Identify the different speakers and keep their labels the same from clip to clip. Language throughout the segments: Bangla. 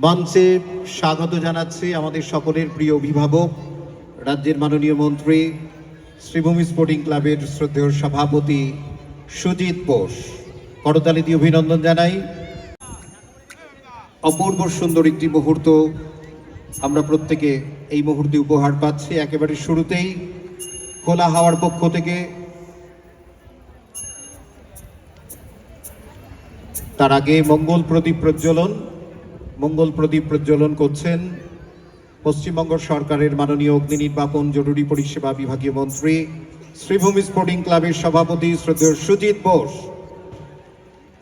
Speaker 1: মঞ্চে স্বাগত জানাচ্ছি আমাদের সকলের প্রিয় অভিভাবক, রাজ্যের মাননীয় মন্ত্রী, শ্রীভূমি স্পোর্টিং ক্লাবের শ্রদ্ধেয় সভাপতি সুজিত বোস। করতালি দিয়ে অভিনন্দন জানাই। অপূর্ব সুন্দর একটি মুহূর্ত আমরা প্রত্যেকে এই মুহূর্তে উপহার পাচ্ছি। একেবারে শুরুতেই খোলা হাওয়ার পক্ষ থেকে, তার আগে মঙ্গল প্রদীপ প্রজ্বলন করছেন পশ্চিমবঙ্গ সরকারের মাননীয় অগ্নি নির্বাপন জরুরি পরিষেবা বিভাগীয় মন্ত্রী, শ্রীভূমি স্পোর্টিং ক্লাবের সভাপতি শ্রদ্ধেয় সুজিত বোস।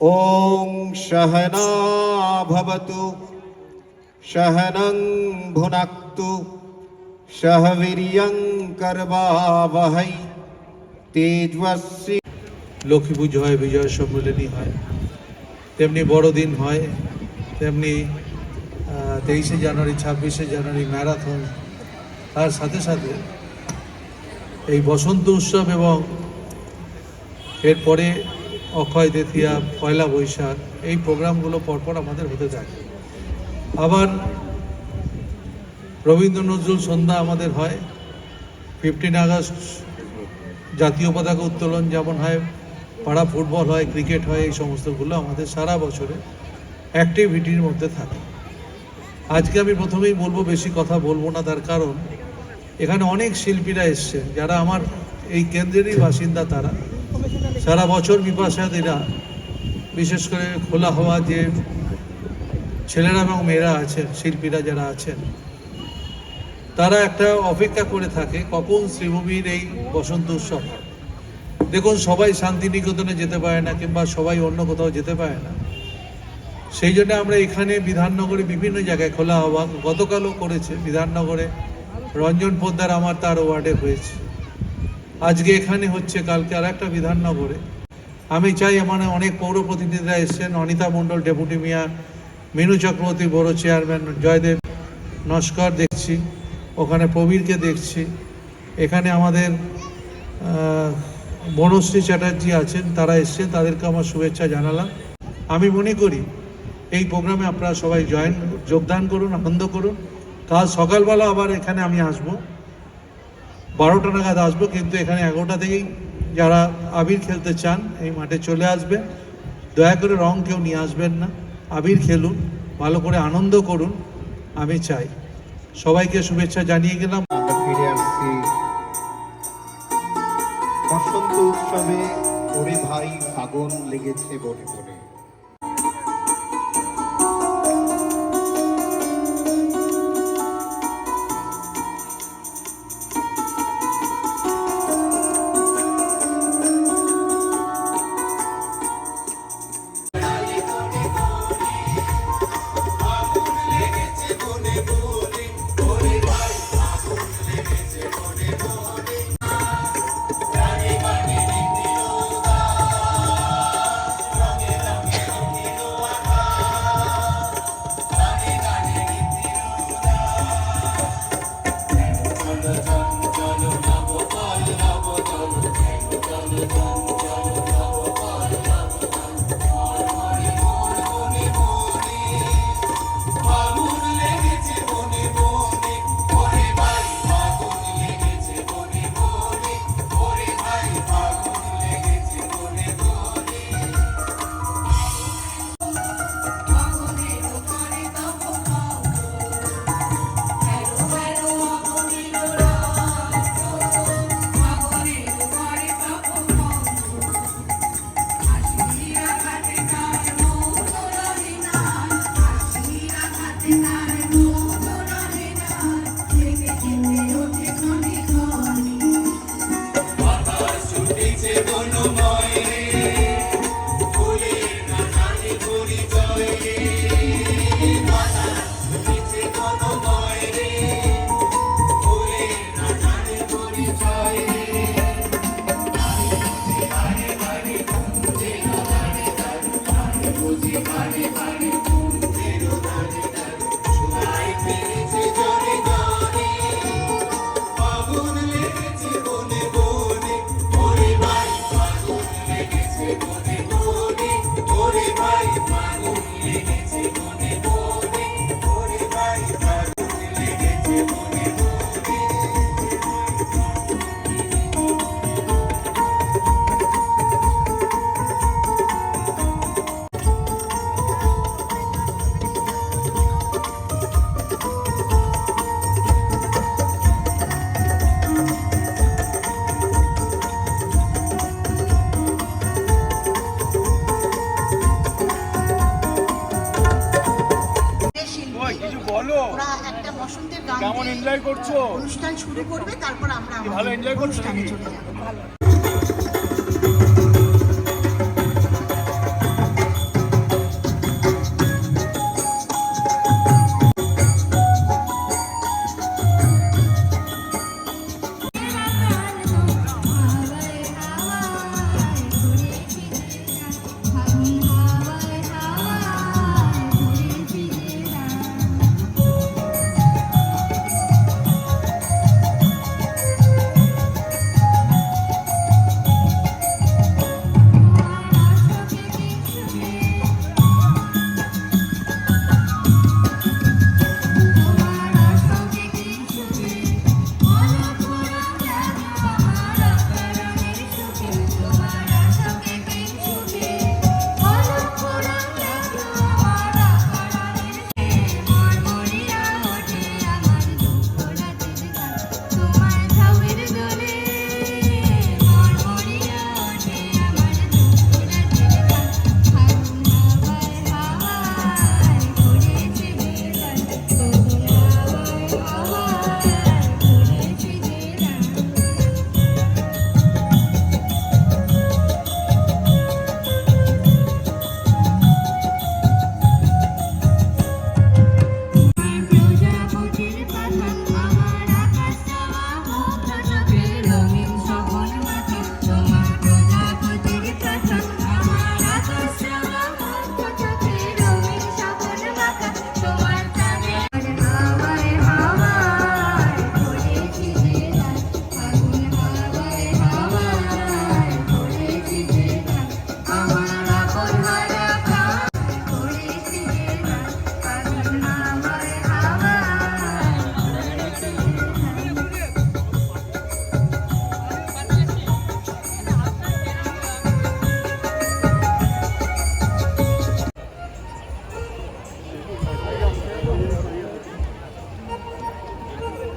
Speaker 1: ওং সহনা ভবতু সহনং ভুনাক্তু সহ বীর্যং করবাবহৈ তেজস্বী।
Speaker 2: লক্ষ্মী পুজো হয়, বিজয় সম্মেলনী হয়, তেমনি বড়দিন হয়, তেমনি 23শে জানুয়ারি 26শে জানুয়ারি ম্যারাথন, তার সাথে সাথে এই বসন্ত উৎসব এবং এরপরে অক্ষয় তৃতীয়া, পয়লা বৈশাখ, এই প্রোগ্রামগুলো পরপর আমাদের হতে থাকে। আবার রবীন্দ্র নজরুল সন্ধ্যা আমাদের হয়, 15 আগস্ট জাতীয় পতাকা উত্তোলন যেমন হয়, পাড়া ফুটবল হয়, ক্রিকেট হয়, এই সমস্তগুলো আমাদের সারা বছরে অ্যাক্টিভিটির মধ্যে থাকে। আজকে আমি প্রথমেই বলবো, বেশি কথা বলবো না, তার কারণ এখানে অনেক শিল্পীরা এসছেন যারা আমার এই কেন্দ্রেরই বাসিন্দা। তারা সারা বছর বিপাশাদীরা, বিশেষ করে খোলা হওয়া যে ছেলেরা এবং মেয়েরা আছেন, শিল্পীরা যারা আছেন, তারা একটা অপেক্ষা করে থাকে কখন শ্রীভূমির এই বসন্ত উৎসব হয়। দেখুন, সবাই শান্তিনিকেতনে যেতে পারে না, কিংবা সবাই অন্য কোথাও যেতে পারে না। সেই জন্য আমরা এখানে বিধাননগরে বিভিন্ন জায়গায় খোলা হওয়া, গতকালও করেছে বিধাননগরে, রঞ্জন পোদ্দার আমার তার ওয়ার্ডে হয়েছে, আজকে এখানে হচ্ছে, কালকে আর একটা বিধাননগরে। আমি চাই, মানে অনেক পৌর প্রতিনিধিরা এসছেন, অনিতা মণ্ডল ডেপুটি মেয়র, মিনু চক্রবর্তী বড় চেয়ারম্যান, জয়দেব নস্কর দেখছি, ওখানে প্রবীরকে দেখছি, এখানে আমাদের বনশ্রী চ্যাটার্জি আছেন, তারা এসছেন, তাদেরকে আমার শুভেচ্ছা জানালাম। আমি মনে করি এই প্রোগ্রামে আপনারা সবাই যোগদান করুন, আনন্দ করুন। কাল সকালবেলা আবার এখানে আমি আসব, 12টা নাগাদ আসবো, কিন্তু এখানে 11টা থেকেই যারা আবির খেলতে চান এই মাঠে চলে আসবে। দয়া করে রং কেউ নিয়ে আসবেন না, আবির খেলুন, ভালো করে আনন্দ করুন, আমি চাই। সবাইকে শুভেচ্ছা জানিয়ে গেলাম।
Speaker 1: আমরা ফিরে আসছি বসন্ত উৎসবে। ওরে ভাই ফাগুন লেগেছে বনে বনে।
Speaker 3: ওরা একটা বসন্তের গান
Speaker 4: কেমন এনজয় করছো?
Speaker 3: অনুষ্ঠান শুরু করবে, তারপর আমরা
Speaker 4: ভালো এনজয় করছো
Speaker 3: অনুষ্ঠানে
Speaker 4: নাকি?
Speaker 3: চলে যাবো। ভালো।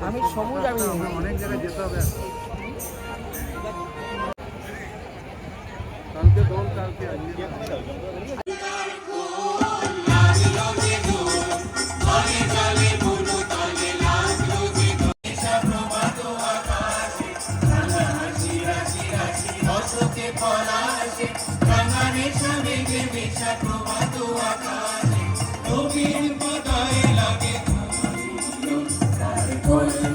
Speaker 4: আমি সবুজ আমি অনেক জায়গায় যেতে হবে কালকে দোল কালকে
Speaker 5: Oh,